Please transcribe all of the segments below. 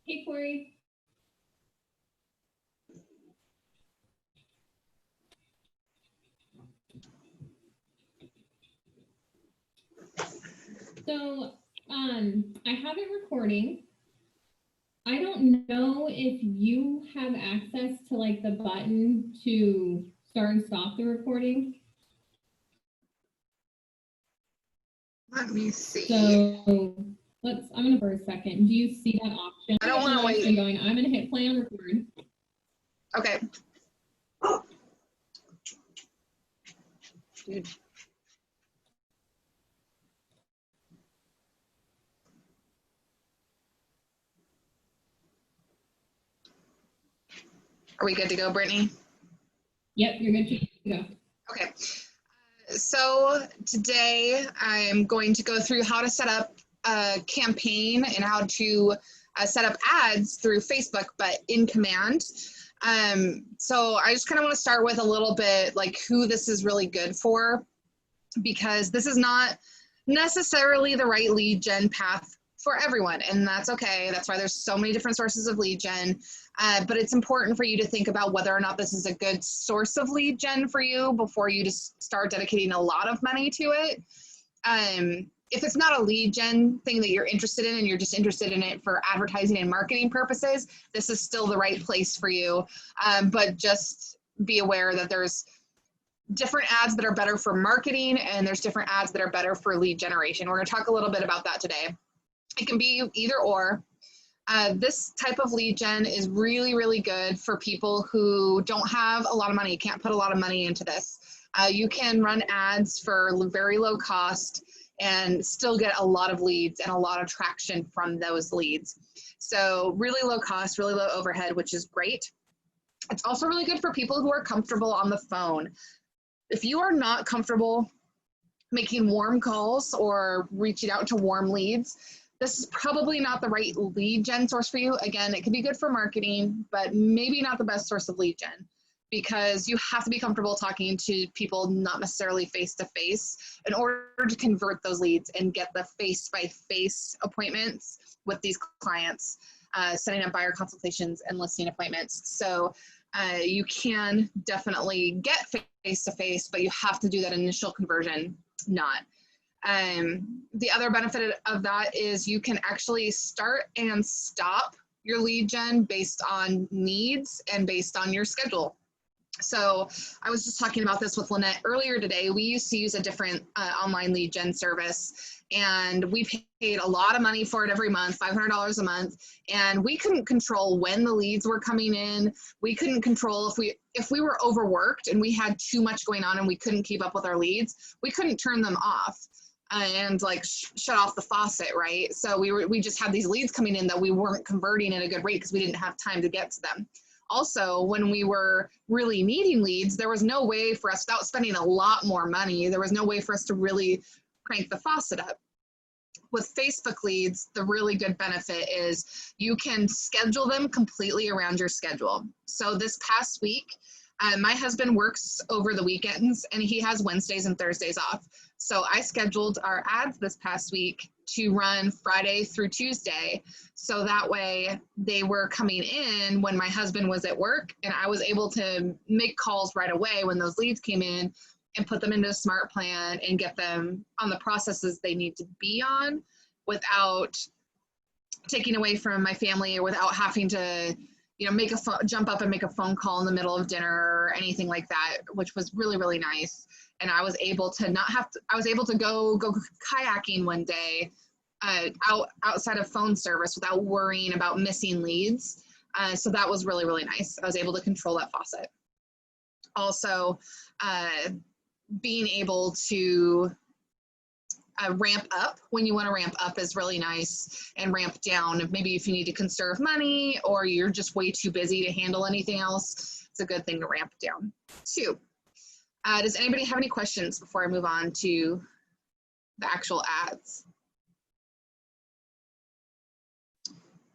Hey, Corie. So, I have it recording. I don't know if you have access to like the button to start and stop the recording. Let me see. So I'm gonna for a second. Do you see that option? I don't want to wait. Going, I'm gonna hit play on record. Okay. Dude. Are we good to go, Brittany? Yep, you're good to go. Okay. So today I'm going to go through how to set up a campaign and how to set up ads through Facebook, but in Command. So I just kind of want to start with a little bit like who this is really good for, because this is not necessarily the right lead gen path for everyone, and that's okay. That's why there's so many different sources of lead gen. But it's important for you to think about whether or not this is a good source of lead gen for you before you just start dedicating a lot of money to it. If it's not a lead gen thing that you're interested in and you're just interested in it for advertising and marketing purposes, this is still the right place for you. But just be aware that there's different ads that are better for marketing and there's different ads that are better for lead generation. We're going to talk a little bit about that today. It can be either or. This type of lead gen is really, really good for people who don't have a lot of money, can't put a lot of money into this. You can run ads for very low cost and still get a lot of leads and a lot of traction from those leads. So really low cost, really low overhead, which is great. It's also really good for people who are comfortable on the phone. If you are not comfortable making warm calls or reaching out to warm leads, this is probably not the right lead gen source for you. Again, it can be good for marketing, but maybe not the best source of lead gen, because you have to be comfortable talking to people not necessarily face-to-face in order to convert those leads and get the face-by-face appointments with these clients, setting up buyer consultations and listing appointments. So you can definitely get face-to-face, but you have to do that initial conversion not. The other benefit of that is you can actually start and stop your lead gen based on needs and based on your schedule. So I was just talking about this with Lynette earlier today. We used to use a different online lead gen service, and we paid a lot of money for it every month, $500 a month, and we couldn't control when the leads were coming in. We couldn't control if we were overworked and we had too much going on and we couldn't keep up with our leads, we couldn't turn them off and like shut off the faucet, right? So we just had these leads coming in that we weren't converting at a good rate because we didn't have time to get to them. Also, when we were really needing leads, there was no way for us, without spending a lot more money, there was no way for us to really crank the faucet up. With Facebook leads, the really good benefit is you can schedule them completely around your schedule. So this past week, my husband works over the weekends and he has Wednesdays and Thursdays off. So I scheduled our ads this past week to run Friday through Tuesday. So that way they were coming in when my husband was at work, and I was able to make calls right away when those leads came in and put them into a smart plan and get them on the processes they need to be on without taking away from my family or without having to, you know, jump up and make a phone call in the middle of dinner or anything like that, which was really, really nice. And I was able to I was able to go kayaking one day outside of phone service without worrying about missing leads. So that was really, really nice. I was able to control that faucet. Also, being able to ramp up when you want to ramp up is really nice, and ramp down maybe if you need to conserve money or you're just way too busy to handle anything else. It's a good thing to ramp down too. Does anybody have any questions before I move on to the actual ads?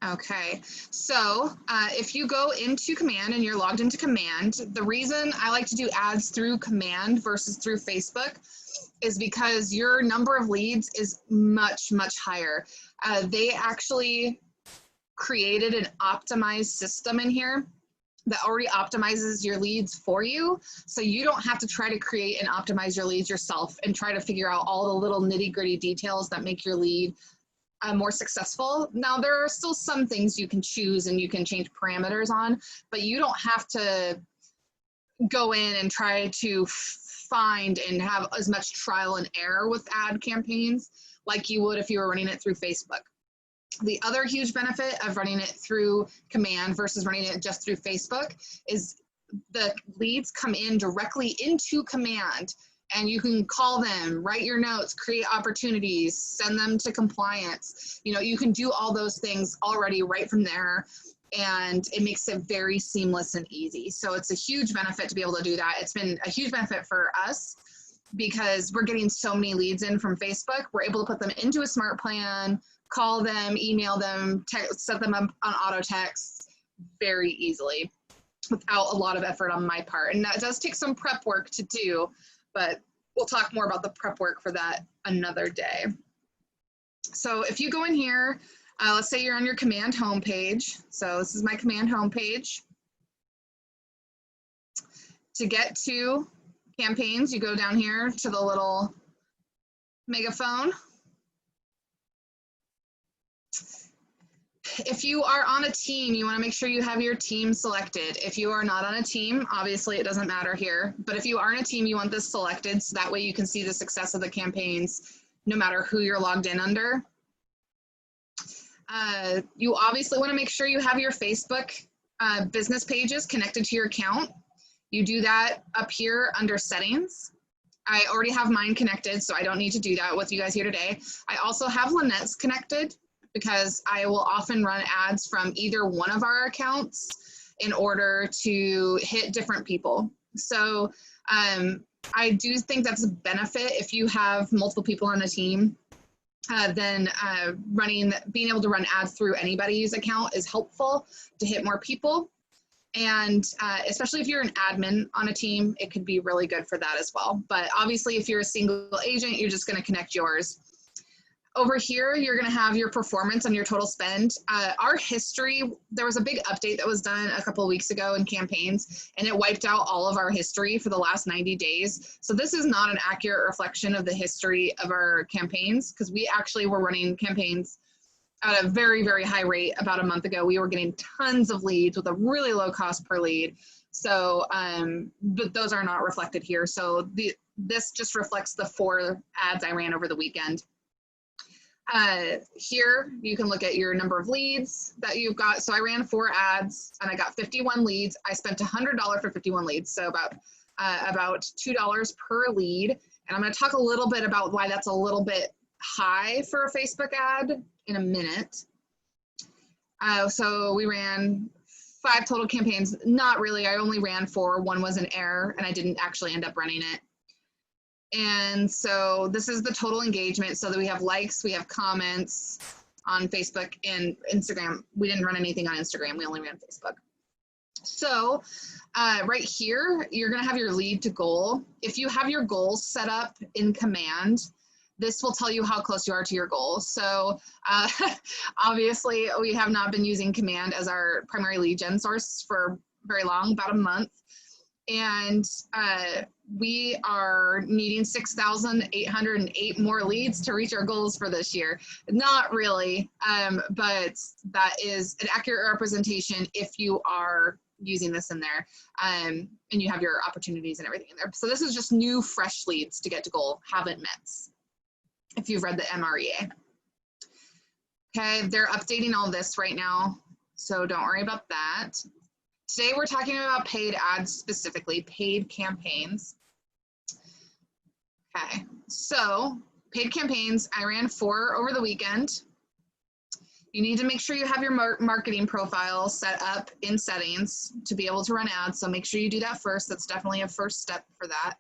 Okay, so if you go into Command and you're logged into Command, the reason I like to do ads through Command versus through Facebook is because your number of leads is much, much higher. They actually created an optimized system in here that already optimizes your leads for you. So you don't have to try to create and optimize your leads yourself and try to figure out all the little nitty gritty details that make your lead more successful. Now, there are still some things you can choose and you can change parameters on, but you don't have to go in and try to find and have as much trial and error with ad campaigns like you would if you were running it through Facebook. The other huge benefit of running it through Command versus running it just through Facebook is the leads come in directly into Command, and you can call them, write your notes, create opportunities, send them to compliance. You know, you can do all those things already right from there, and it makes it very seamless and easy. So it's a huge benefit to be able to do that. It's been a huge benefit for us because we're getting so many leads in from Facebook. We're able to put them into a smart plan, call them, email them, set them up on auto text very easily without a lot of effort on my part. And that does take some prep work to do, but we'll talk more about the prep work for that another day. So if you go in here, let's say you're on your Command homepage. So this is my Command homepage. To get to campaigns, you go down here to the little megaphone. If you are on a team, you want to make sure you have your team selected. If you are not on a team, obviously it doesn't matter here. But if you are in a team, you want this selected so that way you can see the success of the campaigns no matter who you're logged in under. You obviously want to make sure you have your Facebook business pages connected to your account. You do that up here under settings. I already have mine connected, so I don't need to do that with you guys here today. I also have Lynette's connected because I will often run ads from either one of our accounts in order to hit different people. So I do think that's a benefit if you have multiple people on a team. Then being able to run ads through anybody's account is helpful to hit more people. And especially if you're an admin on a team, it could be really good for that as well. But obviously, if you're a single agent, you're just going to connect yours. Over here, you're going to have your performance on your total spend. Our history, there was a big update that was done a couple of weeks ago in campaigns, and it wiped out all of our history for the last 90 days. So this is not an accurate reflection of the history of our campaigns because we actually were running campaigns at a very, very high rate about a month ago. We were getting tons of leads with a really low cost per lead. So, but those are not reflected here. So this just reflects the 4 ads I ran over the weekend. Here, you can look at your number of leads that you've got. So I ran 4 ads and I got 51 leads. I spent $100 for 51 leads. So about $2 per lead. And I'm going to talk a little bit about why that's a little bit high for a Facebook ad in a minute. So we ran 5 total campaigns. Not really, I only ran 4. One was an error and I didn't actually end up running it. And so this is the total engagement so that we have likes, we have comments on Facebook and Instagram. We didn't run anything on Instagram, we only ran Facebook. So right here, you're gonna have your lead to goal. If you have your goals set up in Command, this will tell you how close you are to your goal. So obviously we have not been using Command as our primary lead gen source for very long, about a month. And we are needing 6,808 more leads to reach our goals for this year. Not really, but that is an accurate representation if you are using this in there and you have your opportunities and everything in there. So this is just new, fresh leads to get to goal, haven't met, if you've read the MREA. Okay, they're updating all this right now, so don't worry about that. Today we're talking about paid ads, specifically paid campaigns. Okay, so paid campaigns, I ran 4 over the weekend. You need to make sure you have your marketing profile set up in settings to be able to run ads, so make sure you do that first. That's definitely a first step for that.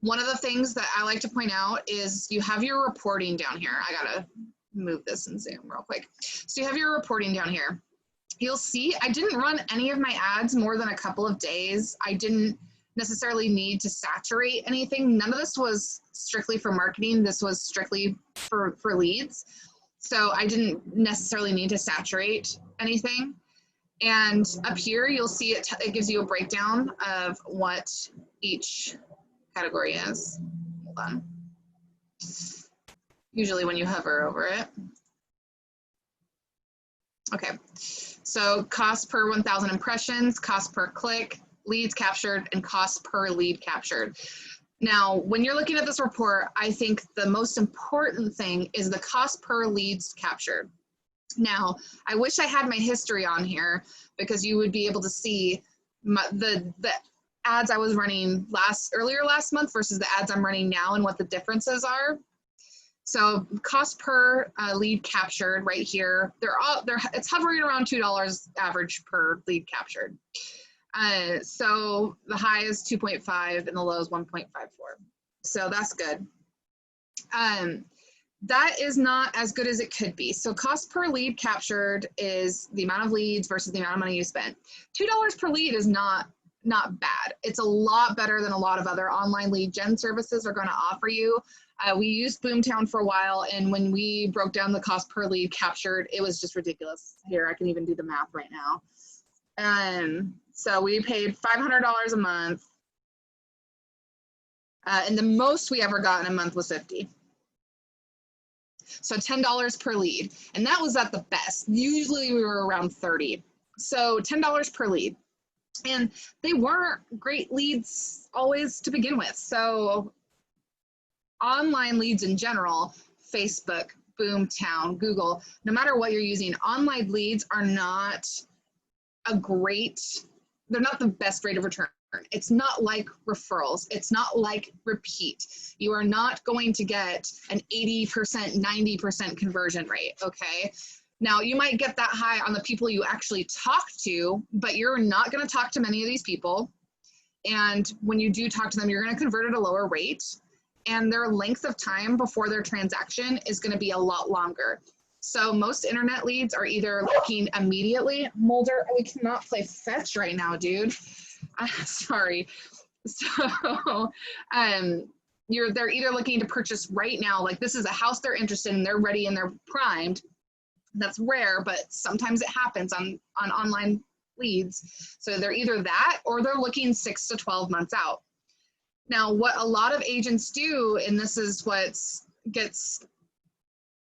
One of the things that I like to point out is you have your reporting down here. I gotta move this in Zoom real quick. So you have your reporting down here. You'll see I didn't run any of my ads more than a couple of days. I didn't necessarily need to saturate anything. None of this was strictly for marketing. This was strictly for leads. So I didn't necessarily need to saturate anything. And up here, you'll see it gives you a breakdown of what each category is. Hold on. Usually when you hover over it. Okay, so cost per 1,000 impressions, cost per click, leads captured, and cost per lead captured. Now, when you're looking at this report, I think the most important thing is the cost per leads captured. Now, I wish I had my history on here because you would be able to see the ads I was running earlier last month versus the ads I'm running now and what the differences are. So cost per lead captured right here, it's hovering around $2 average per lead captured. So the high is 2.5 and the low is 1.54. So that's good. That is not as good as it could be. So cost per lead captured is the amount of leads versus the amount of money you spent. $2 per lead is not bad. It's a lot better than a lot of other online lead gen services are going to offer you. We used Boomtown for a while, and when we broke down the cost per lead captured, it was just ridiculous. Here, I can even do the math right now. So we paid $500 a month, and the most we ever got in a month was $50. So $10 per lead, and that was at the best. Usually we were around $30. So $10 per lead. And they weren't great leads always to begin with. So online leads in general, Facebook, Boomtown, Google, no matter what you're using, online leads are not they're not the best rate of return. It's not like referrals. It's not like repeat. You are not going to get an 80%, 90% conversion rate, okay? Now, you might get that high on the people you actually talk to, but you're not going to talk to many of these people. And when you do talk to them, you're going to convert at a lower rate. And their length of time before their transaction is going to be a lot longer. So most internet leads are either looking immediately. Mulder, we cannot play fetch right now, dude. Sorry. So they're either looking to purchase right now, like this is a house they're interested in, they're ready and they're primed. That's rare, but sometimes it happens on online leads. So they're either that or they're looking 6 to 12 months out. Now, what a lot of agents do, and this is what gets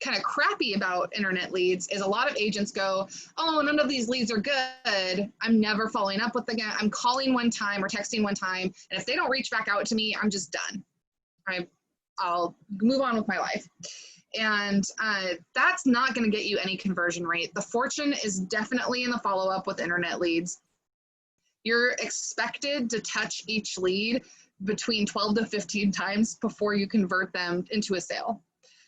kind of crappy about internet leads, is a lot of agents go, oh, none of these leads are good. I'm never following up with them again. I'm calling one time or texting one time. And if they don't reach back out to me, I'm just done. I'll move on with my life. And that's not going to get you any conversion rate. The fortune is definitely in the follow-up with internet leads. You're expected to touch each lead between 12 to 15 times before you convert them into a sale.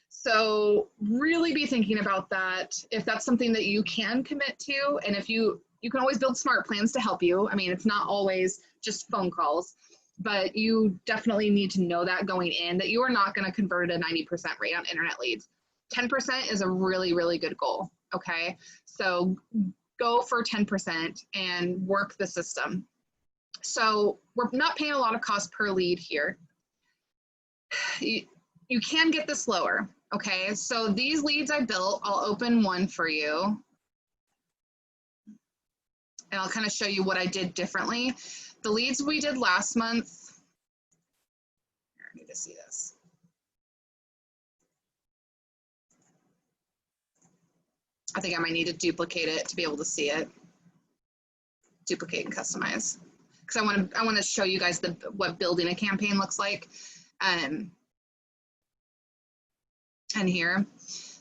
So really be thinking about that. If that's something that you can commit to, and if you can always build smart plans to help you. I mean, it's not always just phone calls, but you definitely need to know that going in, that you are not going to convert at a 90% rate on internet leads. 10% is a really, really good goal, okay? So go for 10% and work the system. So we're not paying a lot of cost per lead here. You can get this lower, okay? So these leads I built, I'll open one for you. And I'll kind of show you what I did differently. The leads we did last month, here, I need to see this. I think I might need to duplicate it to be able to see it. Duplicate and customize. Because I want to show you guys what building a campaign looks like. And here.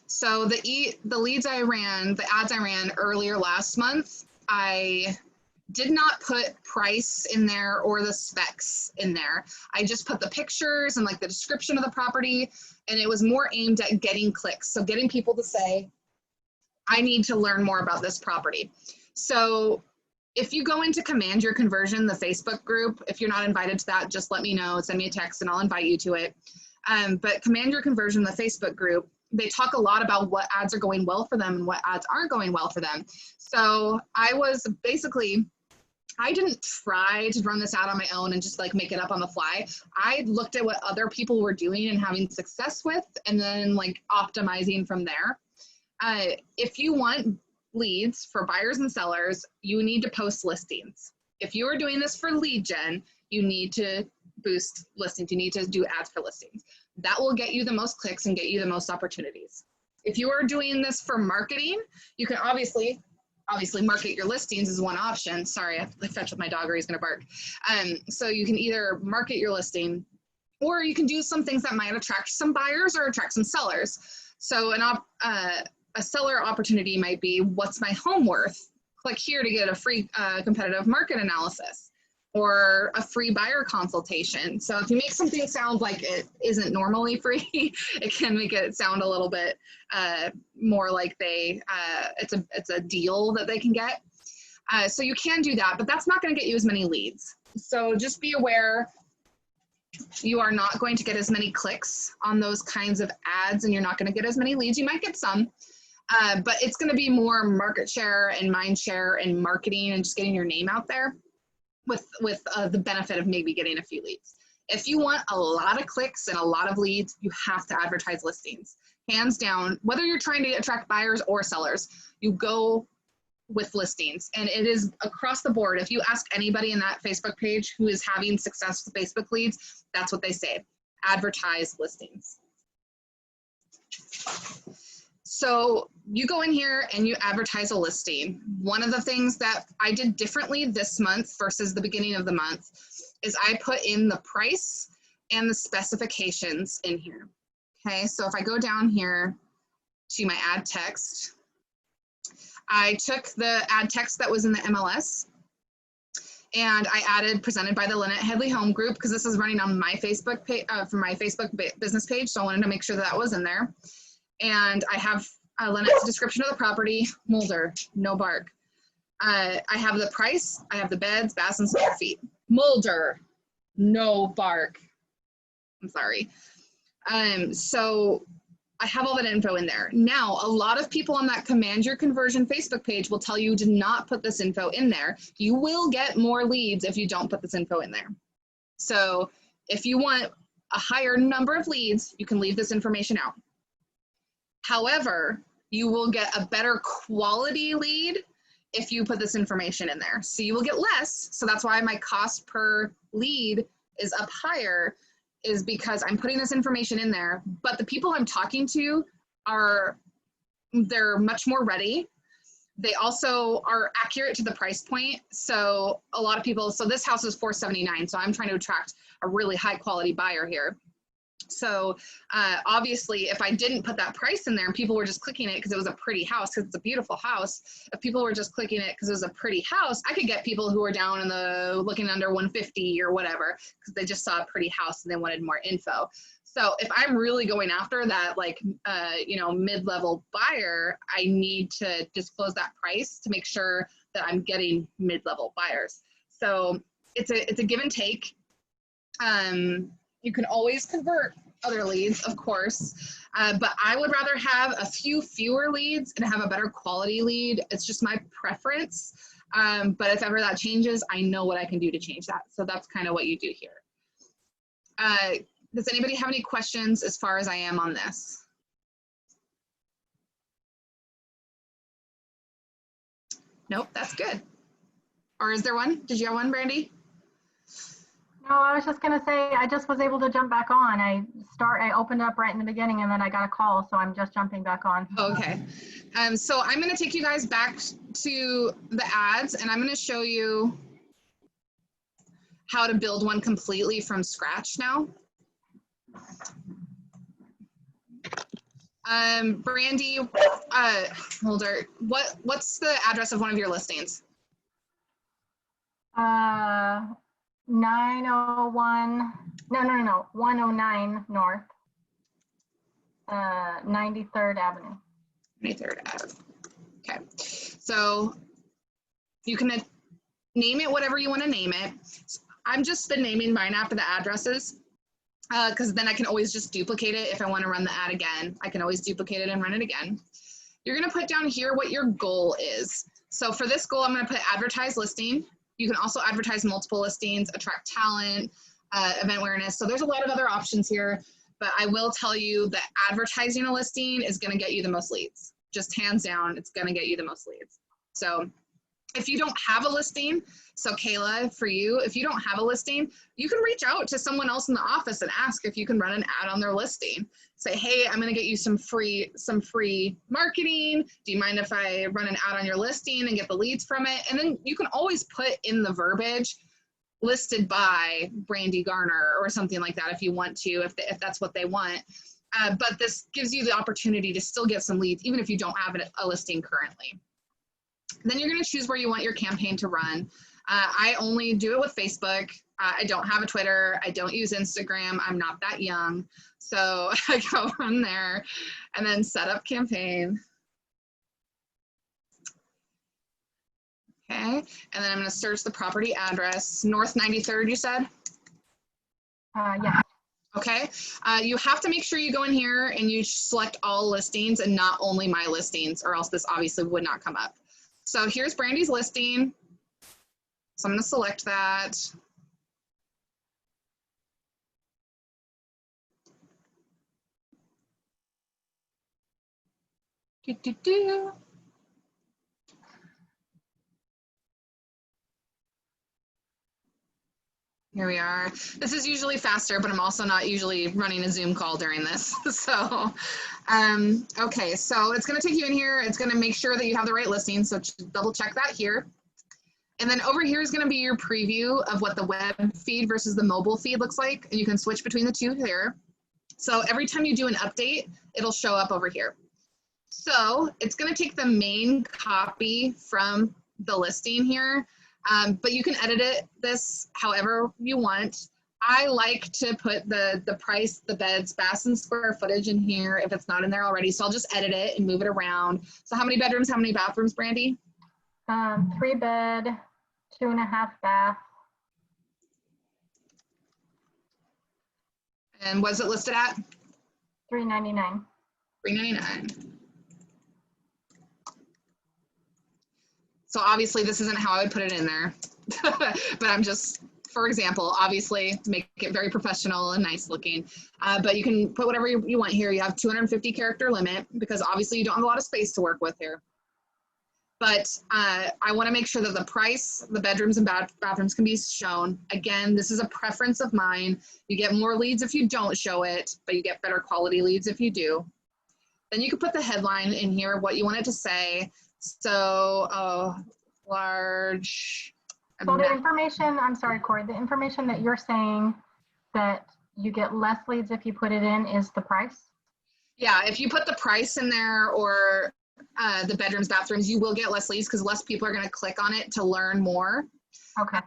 So the leads I ran, the ads I ran earlier last month, I did not put price in there or the specs in there. I just put the pictures and like the description of the property, and it was more aimed at getting clicks. So getting people to say, I need to learn more about this property. So if you go into Command Your Conversion, the Facebook group, if you're not invited to that, just let me know, send me a text and I'll invite you to it. But Command Your Conversion, the Facebook group, they talk a lot about what ads are going well for them and what ads aren't going well for them. So I didn't try to run this ad on my own and just like make it up on the fly. I looked at what other people were doing and having success with, and then like optimizing from there. If you want leads for buyers and sellers, you need to post listings. If you are doing this for lead gen, you need to boost listings. You need to do ads for listings. That will get you the most clicks and get you the most opportunities. If you are doing this for marketing, you can obviously market your listings is one option. Sorry, I have to fetch with my dog or he's gonna bark. So you can either market your listing, or you can do some things that might attract some buyers or attract some sellers. So a seller opportunity might be, what's my home worth? Click here to get a free competitive market analysis or a free buyer consultation. So if you make something sound like it isn't normally free, it can make it sound a little bit more like it's a deal that they can get. So you can do that, but that's not going to get you as many leads. So just be aware, you are not going to get as many clicks on those kinds of ads, and you're not going to get as many leads. You might get some, but it's going to be more market share and mind share and marketing and just getting your name out there with the benefit of maybe getting a few leads. If you want a lot of clicks and a lot of leads, you have to advertise listings. Hands down, whether you're trying to attract buyers or sellers, you go with listings. And it is across the board. If you ask anybody in that Facebook page who is having success with Facebook leads, that's what they say: advertise listings. So you go in here and you advertise a listing. One of the things that I did differently this month versus the beginning of the month is I put in the price and the specifications in here. Okay, so if I go down here to my ad text, I took the ad text that was in the MLS and I added presented by the Lynette Headley Home Group, because this is running on my Facebook page, from my Facebook business page. So I wanted to make sure that was in there. And I have Lynette's description of the property: Mulder, no bark. I have the price, I have the beds, baths, and square feet. Mulder, no bark. I'm sorry. So I have all that info in there. Now, a lot of people on that Command Your Conversion Facebook page will tell you to not put this info in there. You will get more leads if you don't put this info in there. So if you want a higher number of leads, you can leave this information out. However, you will get a better quality lead if you put this information in there. So you will get less. So that's why my cost per lead is up higher, is because I'm putting this information in there. But the people I'm talking to they're much more ready. They also are accurate to the price point. So a lot of people, so this house is $479. So I'm trying to attract a really high quality buyer here. So obviously, if I didn't put that price in there and people were just clicking it because it was a pretty house, because it's a beautiful house, if people were just clicking it because it was a pretty house, I could get people who were down in the looking under 150 or whatever because they just saw a pretty house and they wanted more info. So if I'm really going after that, like, mid-level buyer, I need to disclose that price to make sure that I'm getting mid-level buyers. So it's a give and take. You can always convert other leads, of course, but I would rather have a few fewer leads and have a better quality lead. It's just my preference. But if ever that changes, I know what I can do to change that. So that's kind of what you do here. Does anybody have any questions as far as I am on this? Nope, that's good. Or is there one? Did you have one, Brandy? No, I was just going to say, I just was able to jump back on. I opened up right in the beginning and then I got a call, so I'm just jumping back on. Okay. So I'm going to take you guys back to the ads and I'm going to show you how to build one completely from scratch now. Brandy, Mulder, what's the address of one of your listings? 901, no, 109 North, 93rd Avenue. 93rd Ave. Okay, so you can name it whatever you want to name it. I'm just been naming mine after the addresses because then I can always just duplicate it if I want to run the ad again. I can always duplicate it and run it again. You're going to put down here what your goal is. So for this goal, I'm going to put advertise listing. You can also advertise multiple listings, attract talent, event awareness. So there's a lot of other options here, but I will tell you that advertising a listing is going to get you the most leads. just hands down, it's going to get you the most leads. So if you don't have a listing, so Kayla, for you, if you don't have a listing, you can reach out to someone else in the office and ask if you can run an ad on their listing. Say, hey, I'm going to get you some free marketing. Do you mind if I run an ad on your listing and get the leads from it? And then you can always put in the verbiage listed by Brandy Garner or something like that if you want to, if that's what they want. But this gives you the opportunity to still get some leads, even if you don't have a listing currently. Then you're going to choose where you want your campaign to run. I only do it with Facebook. I don't have a Twitter. I don't use Instagram. I'm not that young. So I go on there and then set up campaign. Okay. And then I'm going to search the property address. North 93rd, you said? Yeah. Okay. You have to make sure you go in here and you select all listings and not only my listings, or else this obviously would not come up. So here's Brandy's listing. So I'm going to select that. Here we are. This is usually faster, but I'm also not usually running a Zoom call during this. So, okay, so it's going to take you in here. It's going to make sure that you have the right listing. So double check that here. And then over here is going to be your preview of what the web feed versus the mobile feed looks like. And you can switch between the two here. So every time you do an update, it'll show up over here. So it's going to take the main copy from the listing here. But you can edit this however you want. I like to put the price, the beds, baths, and square footage in here if it's not in there already. So I'll just edit it and move it around. So how many bedrooms, how many bathrooms, Brandy? 3 bed, 2.5 bath. And what's it listed at? $399. $399. So obviously this isn't how I would put it in there, but I'm just, for example, obviously to make it very professional and nice looking, but you can put whatever you want here. You have 250 character limit because obviously you don't have a lot of space to work with here. But I want to make sure that the price, the bedrooms and bathrooms can be shown. Again, this is a preference of mine. You get more leads if you don't show it, but you get better quality leads if you do. Then you can put the headline in here, what you want it to say. So, large. So the information, I'm sorry, Corie, the information that you're saying that you get less leads if you put it in is the price? Yeah, if you put the price in there or the bedrooms, bathrooms, you will get less leads because less people are going to click on it to learn more. Okay.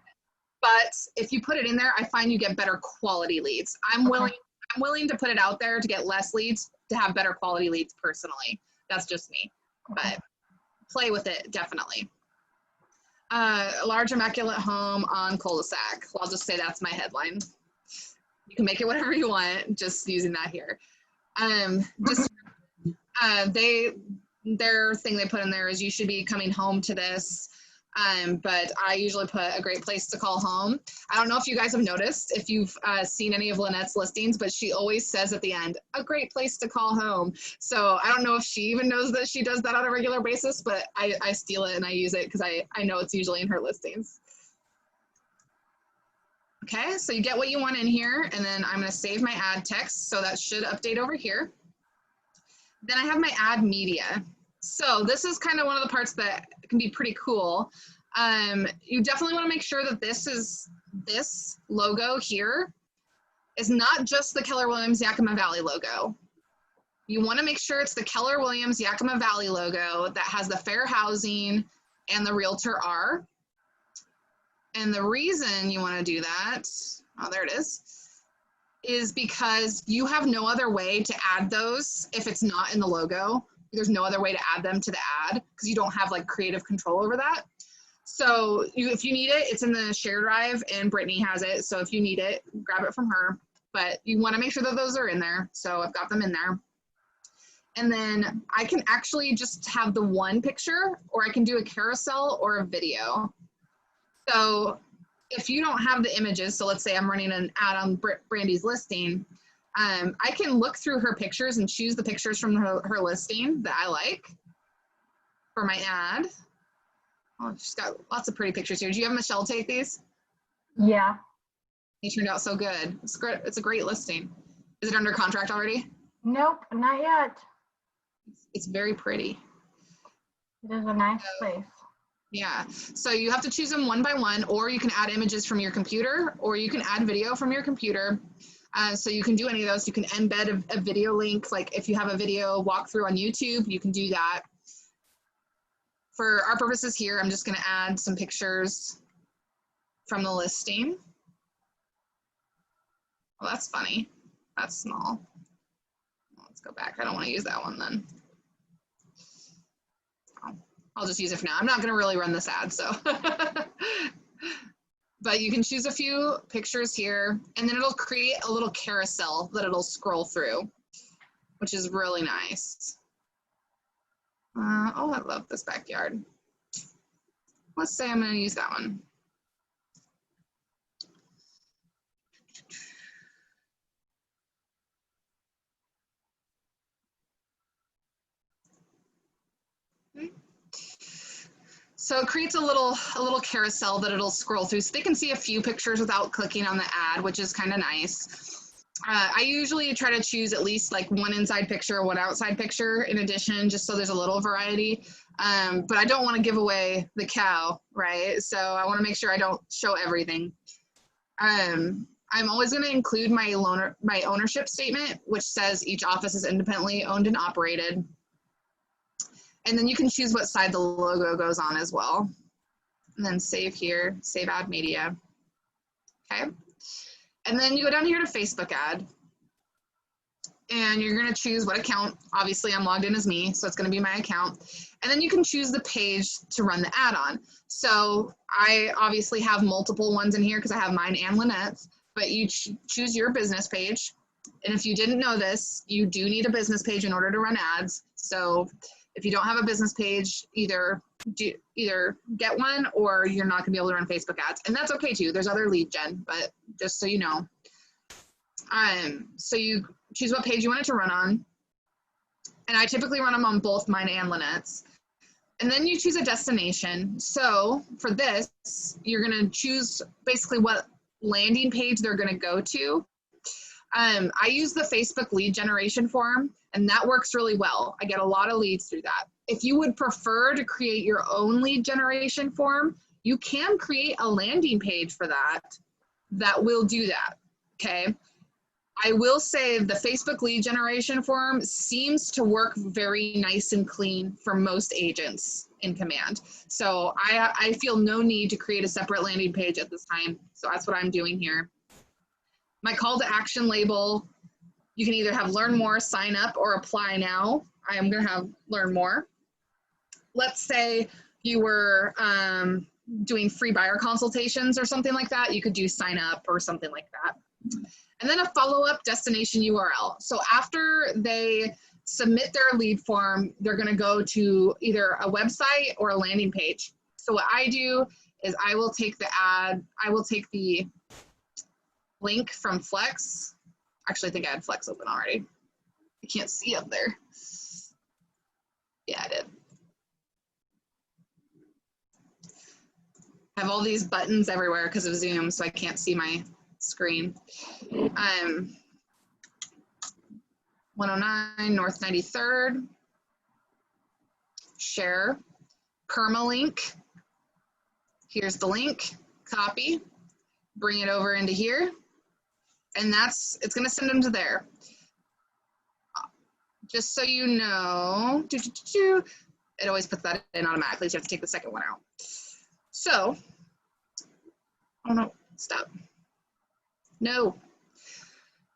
But if you put it in there, I find you get better quality leads. I'm willing to put it out there to get less leads, to have better quality leads personally. That's just me. Okay. But play with it, definitely. A large immaculate home on cul-de-sac. Well, I'll just say that's my headline. You can make it whatever you want, just using that here. Their thing they put in there is you should be coming home to this. But I usually put a great place to call home. I don't know if you guys have noticed, if you've seen any of Lynette's listings, but she always says at the end, a great place to call home. So I don't know if she even knows that she does that on a regular basis, but I steal it and I use it because I know it's usually in her listings. Okay, so you get what you want in here, and then I'm going to save my ad text, so that should update over here. Then I have my ad media. So this is kind of one of the parts that can be pretty cool. You definitely want to make sure that this logo here is not just the Keller Williams Yakima Valley logo. You want to make sure it's the Keller Williams Yakima Valley logo that has the fair housing and the realtor R. And the reason you want to do that, oh, there it is because you have no other way to add those if it's not in the logo. There's no other way to add them to the ad because you don't have like creative control over that. So if you need it, it's in the share drive and Brittany has it. So if you need it, grab it from her, but you want to make sure that those are in there. So I've got them in there. And then I can actually just have the one picture, or I can do a carousel or a video. So if you don't have the images, so let's say I'm running an ad on Brandy's listing, I can look through her pictures and choose the pictures from her listing that I like. for my ad. Oh, she's got lots of pretty pictures here. Do you have Michelle take these? Yeah. He turned out so good. It's great. It's a great listing. Is it under contract already? Nope, not yet. It's very pretty. It is a nice place. Yeah. So you have to choose them one by one, or you can add images from your computer, or you can add video from your computer. So you can do any of those. You can embed a video link. Like if you have a video walkthrough on YouTube, you can do that. For our purposes here, I'm just going to add some pictures from the listing. Well, that's funny. That's small. Let's go back. I don't want to use that one then. I'll just use it for now. I'm not going to really run this ad, so. But you can choose a few pictures here, and then it'll create a little carousel that it'll scroll through, which is really nice. Oh, I love this backyard. Let's say I'm going to use that one. So it creates a little carousel that it'll scroll through, so they can see a few pictures without clicking on the ad, which is kind of nice. I usually try to choose at least like one inside picture, one outside picture in addition, just so there's a little variety. But I don't want to give away the cow, right? So I want to make sure I don't show everything. I'm always going to include my ownership statement, which says each office is independently owned and operated. And then you can choose what side the logo goes on as well. And then save here, save ad media. Okay. And then you go down here to Facebook ad. And you're gonna choose what account. Obviously I'm logged in as me, so it's gonna be my account. And then you can choose the page to run the ad on. So I obviously have multiple ones in here because I have mine and Lynette's, but you choose your business page. And if you didn't know this, you do need a business page in order to run ads. So if you don't have a business page, either get one or you're not gonna be able to run Facebook ads. And that's okay too. There's other lead gen, but just so you know. So you choose what page you want it to run on. And I typically run them on both mine and Lynette's. And then you choose a destination. So for this, you're gonna choose basically what landing page they're gonna go to. I use the Facebook lead generation form, and that works really well. I get a lot of leads through that. If you would prefer to create your own lead generation form, you can create a landing page for that will do that, okay? I will say the Facebook lead generation form seems to work very nice and clean for most agents in Command. So I feel no need to create a separate landing page at this time. So that's what I'm doing here. My call to action label, you can either have learn more, sign up, or apply now. I am going to have learn more. Let's say you were doing free buyer consultations or something like that. You could do sign up or something like that. And then a follow-up destination URL. So after they submit their lead form, they're going to go to either a website or a landing page. So what I do is I will take the link from Flex. Actually, I think I had Flex open already. I can't see up there. Yeah, I did. I have all these buttons everywhere because of Zoom, so I can't see my screen. 109 North 93rd. Share. Permalink. Here's the link. Copy. Bring it over into here. And it's going to send them to there. Just so you know, it always puts that in automatically, so you have to take the second one out. So, oh no, stop. No.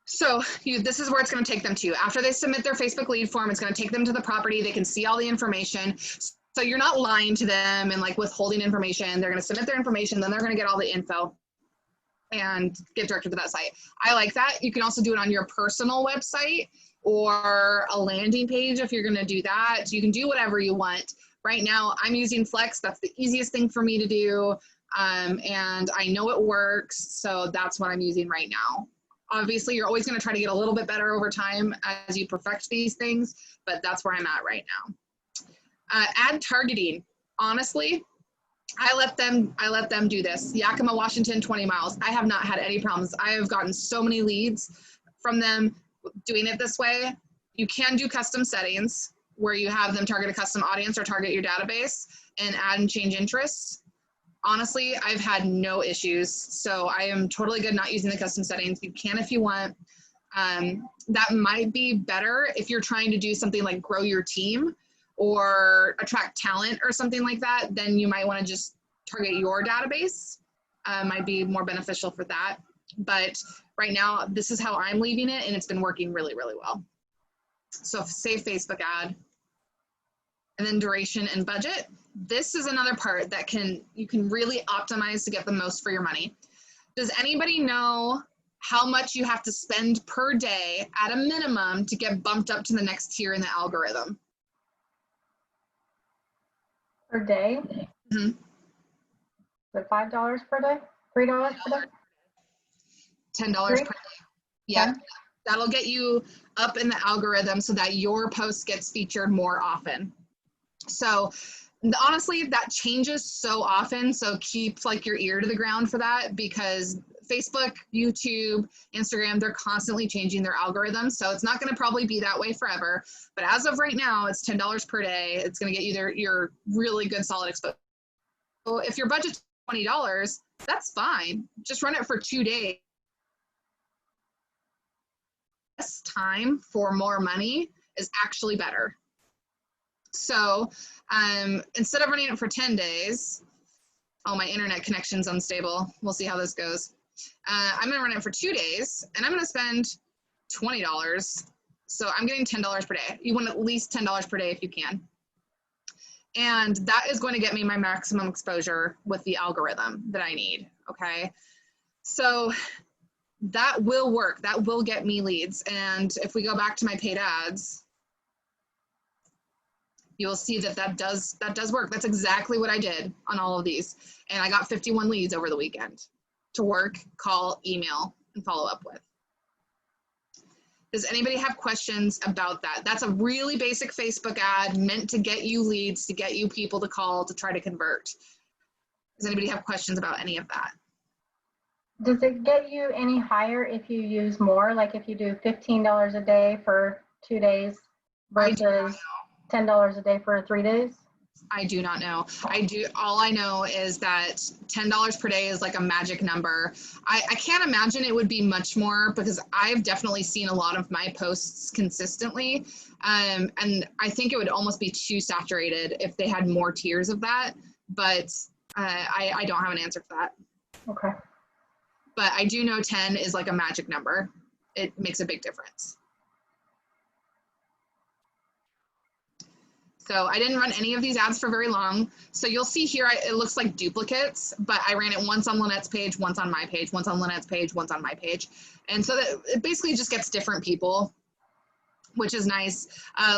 So this is where it's going to take them to. After they submit their Facebook lead form, it's going to take them to the property. They can see all the information. So you're not lying to them and like withholding information. They're going to submit their information, then they're going to get all the info and get directed to that site. I like that. You can also do it on your personal website or a landing page if you're going to do that. You can do whatever you want. Right now, I'm using Flex. That's the easiest thing for me to do. And I know it works, so that's what I'm using right now. Obviously, you're always going to try to get a little bit better over time as you perfect these things, but that's where I'm at right Ad targeting, honestly, I let them do this. Yakima, Washington, 20 miles. I have not had any problems. I have gotten so many leads from them doing it this way. You can do custom settings where you have them target a custom audience or target your database and add and change interests. Honestly, I've had no issues. So I am totally good not using the custom settings. You can if you want. That might be better if you're trying to do something like grow your team or attract talent or something like that. Then you might want to just target your database. Might be more beneficial for that. But right now, this is how I'm leaving it, and it's been working really, really well. So save Facebook ad. And then duration and budget. This is another part that you can really optimize to get the most for your money. Does anybody know how much you have to spend per day at a minimum to get bumped up to the next tier in the algorithm? Per day? Mm-hmm. Is it $5 per day? $3 per day? $10 per day. Yeah, 10? that'll get you up in the algorithm so that your post gets featured more often. So honestly, that changes so often. So keep like your ear to the ground for that, because Facebook, YouTube, Instagram, they're constantly changing their algorithms. So it's not going to probably be that way forever. But as of right now, it's $10 per day. It's going to get you your really good solid exposure. So if your budget's $20, that's fine. Just run it for 2 days. Less time for more money is actually better. So instead of running it for 10 days, oh, my internet connection's unstable. We'll see how this goes. I'm going to run it for 2 days, and I'm going to spend $20. So I'm getting $10 per day. You want at least $10 per day if you can. And that is going to get me my maximum exposure with the algorithm that I need, okay? So that will work. That will get me leads. And if we go back to my paid ads, you'll see that does work. That's exactly what I did on all of these. And I got 51 leads over the weekend to work, call, email, and follow up with. Does anybody have questions about that? That's a really basic Facebook ad meant to get you leads, to get you people to call, to try to convert. Does anybody have questions about any of that? Does it get you any higher if you use more? Like if you do $15 a day for 2 days versus $10 a day for 3 days? I do not know. All I know is that $10 per day is like a magic number. I can't imagine it would be much more, because I've definitely seen a lot of my posts consistently. And I think it would almost be too saturated if they had more tiers of that. But I don't have an answer for that. Okay. But I do know 10 is like a magic number. It makes a big difference. So I didn't run any of these ads for very long. So you'll see here, it looks like duplicates, but I ran it once on Lynette's page, once on my page, once on Lynette's page, once on my page. And so that it basically just gets different people, which is nice.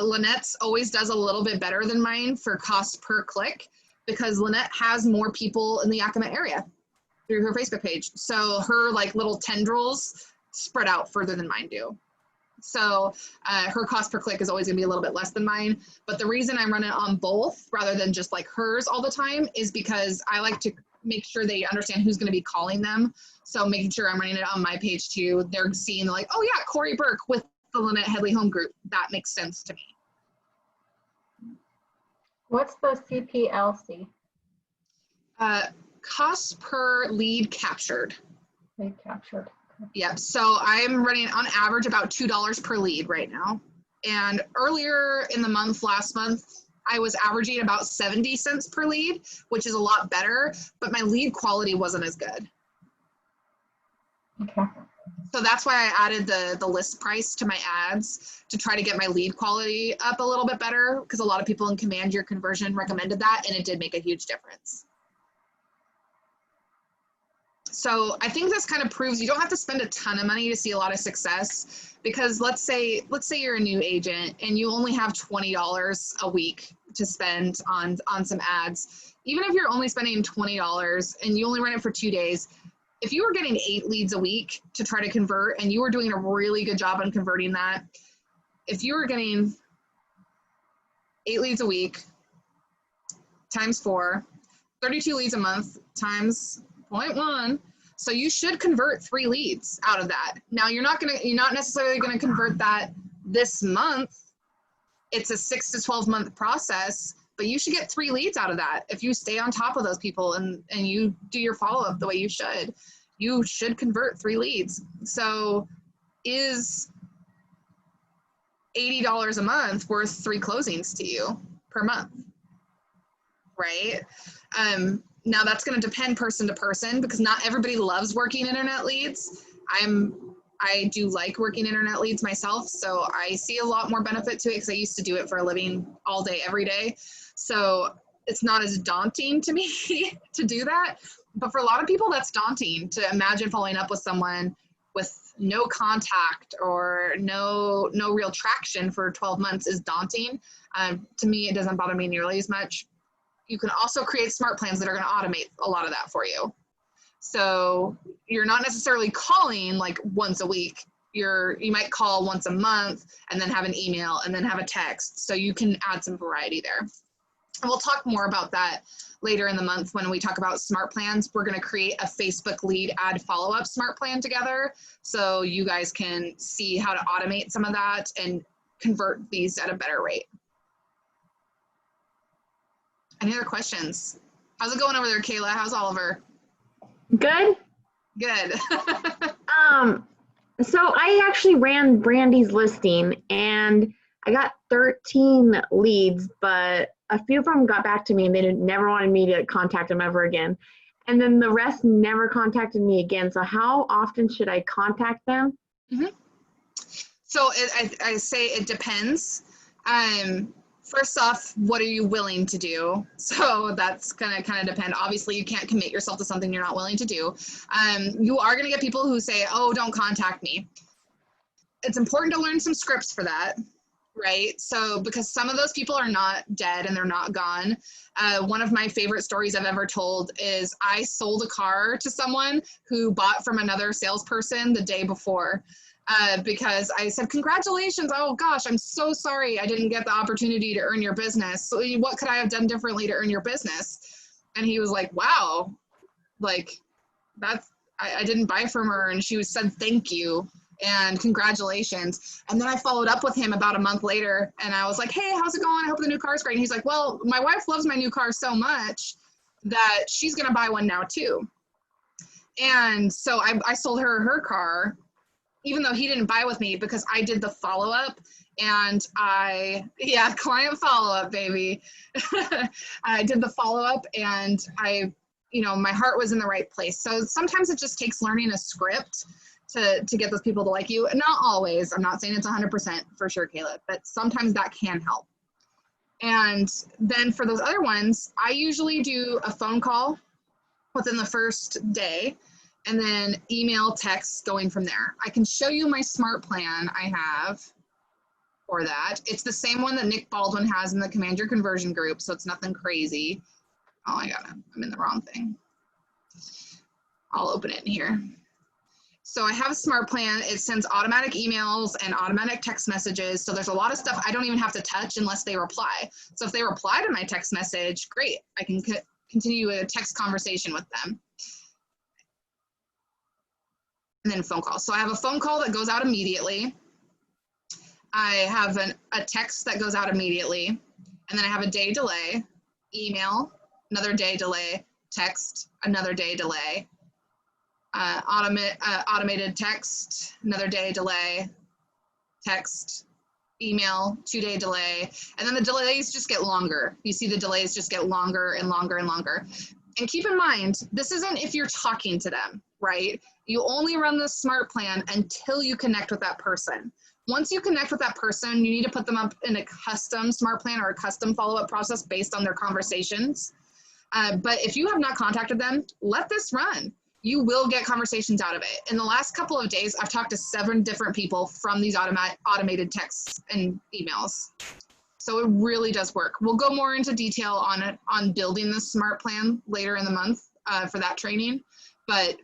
Lynette's always does a little bit better than mine for cost per click, because Lynette has more people in the Yakima area through her Facebook page. So her like little tendrils spread out further than mine do. So her cost per click is always gonna be a little bit less than mine. But the reason I run it on both rather than just like hers all the time is because I like to make sure they understand who's gonna be calling them. So making sure I'm running it on my page too. They're seeing like, oh yeah, Corie Burke with the Lynette Headley Home Group. That makes sense to me. What's the CPLC? Cost per lead captured. Lead captured. Yep. So I'm running on average about $2 per lead right now. And earlier in the month, last month, I was averaging about 70 cents per lead, which is a lot better, but my lead quality wasn't as good. Okay. So that's why I added the list price to my ads to try to get my lead quality up a little bit better, because a lot of people in Command Your Conversion recommended that, and it did make a huge difference. So I think this kind of proves you don't have to spend a ton of money to see a lot of success, because let's say you're a new agent and you only have $20 a week to spend on some ads. Even if you're only spending $20 and you only run it for 2 days, if you were getting 8 leads a week to try to convert and you were doing a really good job on converting that, if you were getting 8 leads a week times 4, 32 leads a month times 0.1. So you should convert 3 leads out of that. Now you're not necessarily gonna convert that this month. It's a 6 to 12 month process, but you should get 3 leads out of that. If you stay on top of those people and you do your follow-up the way you should convert 3 leads. So is $80 a month worth 3 closings to you per month, right? Now that's going to depend person to person because not everybody loves working internet leads. I do like working internet leads myself, so I see a lot more benefit to it because I used to do it for a living all day, every day. So it's not as daunting to me to do that. But for a lot of people, that's daunting to imagine following up with someone with no contact or no real traction for 12 months is daunting. To me, it doesn't bother me nearly as much. You can also create smart plans that are going to automate a lot of that for you. So you're not necessarily calling like once a week. You might call once a month and then have an email and then have a text. So you can add some variety there. And we'll talk more about that later in the month when we talk about smart plans. We're going to create a Facebook lead ad follow-up smart plan together so you guys can see how to automate some of that and convert these at a better rate. Any other questions? How's it going over there, Kayla? How's Oliver? Good. Good. So I actually ran Brandy's listing and I got 13 leads, but a few of them got back to me and they never wanted me to contact them ever again. And then the rest never contacted me again. So how often should I contact them? Mm-hmm. So I say it depends. First off, what are you willing to do? So that's gonna kind of depend. Obviously, you can't commit yourself to something you're not willing to do. You are gonna get people who say, oh, don't contact me. It's important to learn some scripts for that, right? So because some of those people are not dead and they're not gone. One of my favorite stories I've ever told is I sold a car to someone who bought from another salesperson the day before. Because I said, congratulations, oh gosh, I'm so sorry I didn't get the opportunity to earn your business. So what could I have done differently to earn your business? And he was like, wow, like I didn't buy from her. And she said, thank you and congratulations. And then I followed up with him about a month later and I was like, hey, how's it going? I hope the new car's great. And he's like, well, my wife loves my new car so much that she's going to buy one now too. And so I sold her car, even though he didn't buy with me, because I did the follow-up and client follow-up, baby. I did the follow-up and my heart was in the right place. So sometimes it just takes learning a script to get those people to like you. Not always. I'm not saying it's 100% for sure, Caleb, but sometimes that can help. And then for those other ones, I usually do a phone call within the first day, and then email, text, going from there. I can show you my smart plan I have for that. It's the same one that Nick Baldwin has in the Command Your Conversion group, so it's nothing crazy. Oh, I'm in the wrong thing. I'll open it in here. So I have a smart plan. It sends automatic emails and automatic text messages. So there's a lot of stuff I don't even have to touch unless they reply. So if they reply to my text message, great. I can continue a text conversation with them. And then a phone call. So I have a phone call that goes out immediately. I have a text that goes out immediately. And then I have a day delay, email, another day delay, text, another day delay, automated text, another day delay, text, email, 2-day delay. And then the delays just get longer. You see the delays just get longer and longer and longer. And keep in mind, this isn't if you're talking to them, right? You only run this smart plan until you connect with that person. Once you connect with that person, you need to put them up in a custom smart plan or a custom follow-up process based on their conversations. But if you have not contacted them, let this run. You will get conversations out of it. In the last couple of days, I've talked to 7 different people from these automated texts and emails. So it really does work. We'll go more into detail on building this smart plan later in the month for that training, but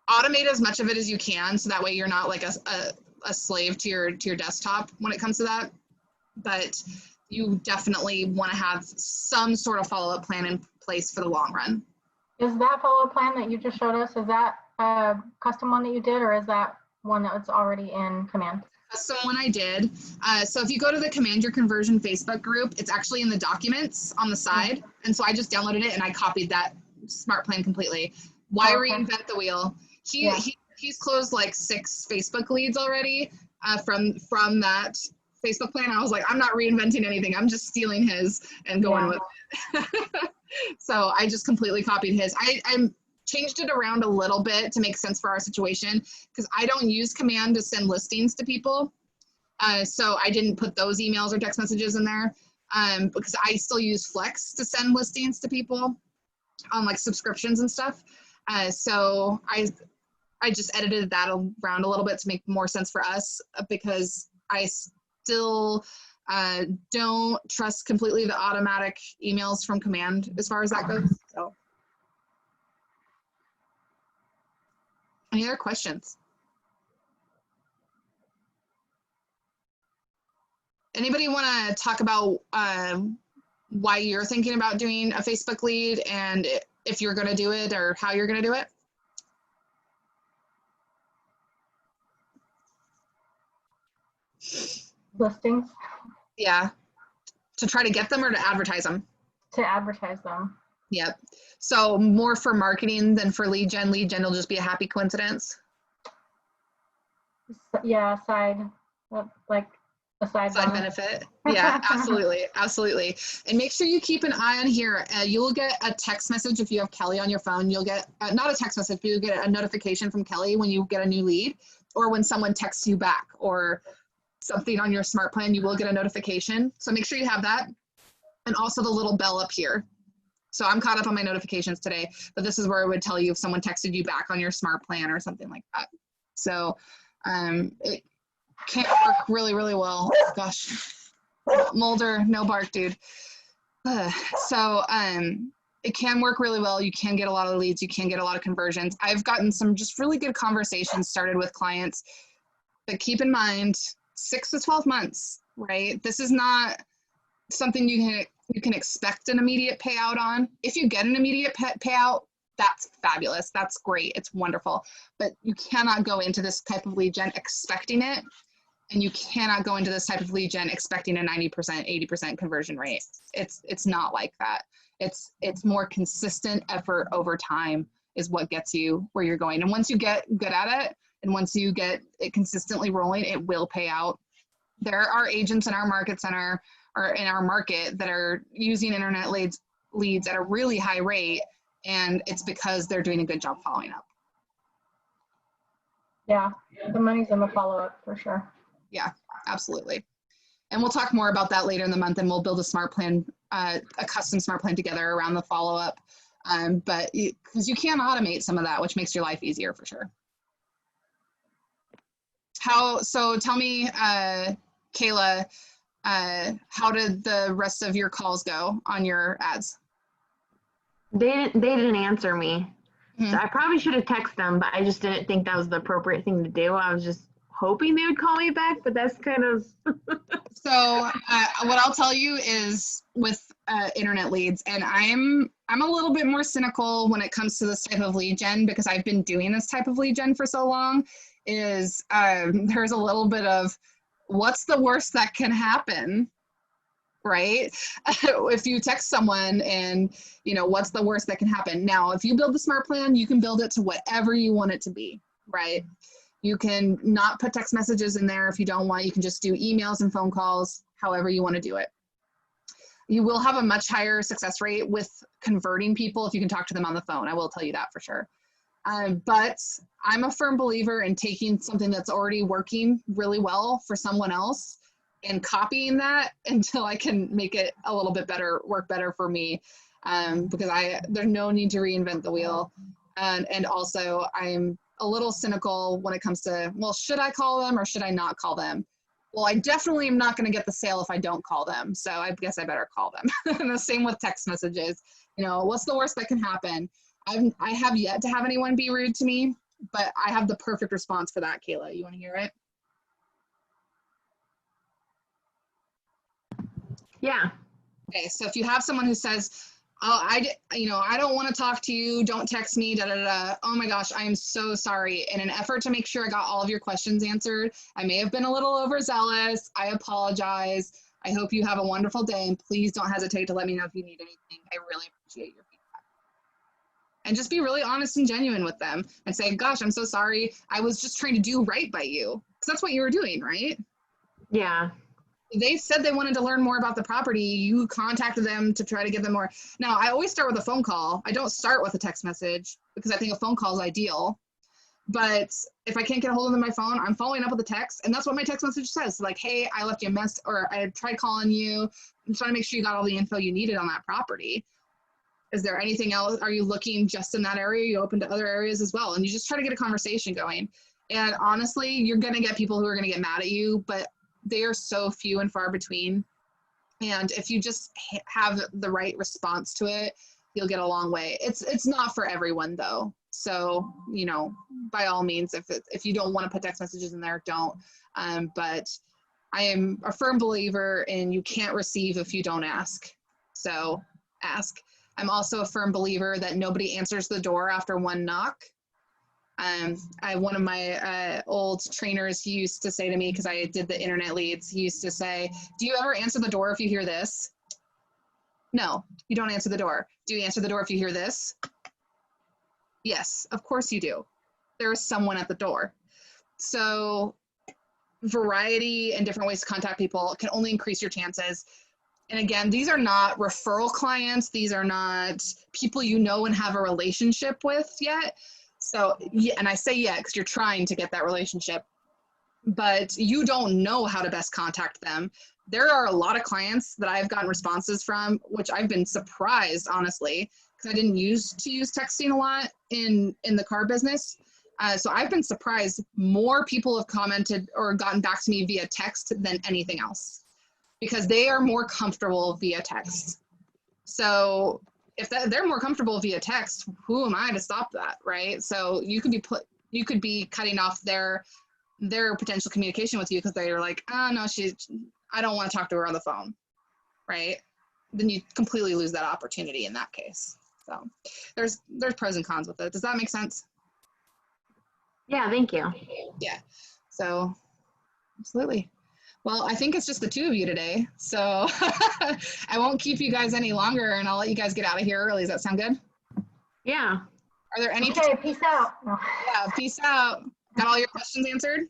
automate as much of it as you can so that way you're not like a slave to your desktop when it comes to that. But you definitely want to have some sort of follow-up plan in place for the long run. Is that follow-up plan that you just showed us, is that a custom one that you did, or is that one that was already in Command? Custom one I did. So if you go to the Command Your Conversion Facebook group, it's actually in the documents on the side. And so I just downloaded it and I copied that smart plan completely. Why Okay. reinvent the wheel? Yeah. He's closed like 6 Facebook leads already from that Facebook plan. I was like, I'm not reinventing anything. I'm just stealing his and going with it. So I just completely copied his. I changed it around a little bit to make sense for our situation because I don't use Command to send listings to people. So I didn't put those emails or text messages in there because I still use Flex to send listings to people on like subscriptions and stuff. So I just edited that around a little bit to make more sense for us because I still don't trust completely the automatic emails from Command as far as that goes. So, any other questions? Anybody want to talk about why you're thinking about doing a Facebook lead and if you're going to do it or how you're going to do it? Listings Yeah. To try to get them or to advertise them? to advertise them. Yep. So more for marketing than for lead gen. Lead gen will just be a happy coincidence. Yeah, like a side Benefit. Yeah, absolutely. Absolutely. And make sure you keep an eye on here. You'll get a text message if you have Kelly on your phone. You'll get not a text message, but you'll get a notification from Kelly when you get a new lead or when someone texts you back or something on your smart plan, you will get a notification. So make sure you have that. And also the little bell up here. So I'm caught up on my notifications today, but this is where it would tell you if someone texted you back on your smart plan or something like that. So it can work really, really well. Gosh, Mulder, no bark, dude. So it can work really well. You can get a lot of leads. You can get a lot of conversions. I've gotten some just really good conversations started with clients, but keep in mind, 6 to 12 months, right? This is not something you can expect an immediate payout on. If you get an immediate payout, that's fabulous. That's great. It's wonderful. But you cannot go into this type of lead gen expecting it. And you cannot go into this type of lead gen expecting a 90%, 80% conversion rate. It's not like that. It's more consistent effort over time is what gets you where you're going. And once you get good at it, and once you get it consistently rolling, it will pay out. There are agents in our market center or in our market that are using internet leads at a really high rate, and it's because they're doing a good job following up. Yeah, the money's in the follow-up for sure. Yeah, absolutely. And we'll talk more about that later in the month, and we'll build a smart plan, a custom smart plan together around the follow-up. But because you can automate some of that, which makes your life easier for sure. So tell me, Kayla, how did the rest of your calls go on your ads? They didn't answer me. Mm-hmm. So I probably should have texted them, but I just didn't think that was the appropriate thing to do. I was just hoping they would call me back, but that's kind of. So what I'll tell you is with internet leads, and I'm a little bit more cynical when it comes to this type of lead gen because I've been doing this type of lead gen for so long, is there's a little bit of what's the worst that can happen, right? If you text someone and, what's the worst that can happen? Now, if you build the smart plan, you can build it to whatever you want it to be, right? You can not put text messages in there if you don't want. You can just do emails and phone calls, however you want to do it. You will have a much higher success rate with converting people if you can talk to them on the phone. I will tell you that for sure. But I'm a firm believer in taking something that's already working really well for someone else and copying that until I can make it a little bit better, work better for me. Because there's no need to reinvent the wheel. And also I'm a little cynical when it comes to, well, should I call them or should I not call them? Well, I definitely am not going to get the sale if I don't call them. So I guess I better call them. And the same with text messages. What's the worst that can happen? I have yet to have anyone be rude to me, but I have the perfect response for that, Kayla. You want to hear it? Yeah. Okay, so if you have someone who says, "Oh, I don't want to talk to you. Don't text me." Da da da. Oh my gosh, I am so sorry. In an effort to make sure I got all of your questions answered, I may have been a little overzealous. I apologize. I hope you have a wonderful day, and please don't hesitate to let me know if you need anything. I really appreciate your feedback. And just be really honest and genuine with them and say, "Gosh, I'm so sorry. I was just trying to do right by you," because that's what you were doing, right? Yeah. They said they wanted to learn more about the property. You contacted them to try to give them more. Now, I always start with a phone call. I don't start with a text message because I think a phone call is ideal. But if I can't get a hold of them by phone, I'm following up with a text. And that's what my text message says. Like, hey, I left you a mess, or I tried calling you. I'm trying to make sure you got all the info you needed on that property. Is there anything else? Are you looking just in that area? Are you open to other areas as well? And you just try to get a conversation going. And honestly, you're going to get people who are going to get mad at you, but they are so few and far between. And if you just have the right response to it, you'll get a long way. It's not for everyone though. So, you know, by all means, if you don't want to put text messages in there, don't. But I am a firm believer in you can't receive if you don't ask. So ask. I'm also a firm believer that nobody answers the door after one knock. One of my old trainers, he used to say to me, because I did the internet leads, he used to say, "Do you ever answer the door if you hear this?" No, you don't answer the door. Do you answer the door if you hear this? Yes, of course you do. There is someone at the door. So variety and different ways to contact people can only increase your chances. And again, these are not referral clients. These are not people you know and have a relationship with yet. So, yeah, and I say yeah, because you're trying to get that relationship, but you don't know how to best contact them. There are a lot of clients that I've gotten responses from, which I've been surprised, honestly, because I didn't used to use texting a lot in the car business. So I've been surprised more people have commented or gotten back to me via text than anything else, because they are more comfortable via text. So if they're more comfortable via text, who am I to stop that, right? So you could be cutting off their potential communication with you because they're like, "Oh no, I don't want to talk to her on the phone," right? Then you completely lose that opportunity in that case. So there's pros and cons with it. Does that make sense? Yeah, thank you. Yeah. So absolutely. Well, I think it's just the two of you today. So I won't keep you guys any longer, and I'll let you guys get out of here early. Does that sound good? Yeah. Are there any? Okay, peace out. No. Yeah, peace out. Got all your questions answered?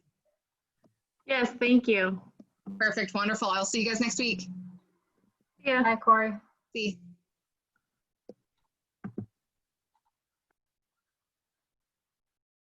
Yes, thank you. Perfect. Wonderful. I'll see you guys next week. Yeah. Hi, Corie. See.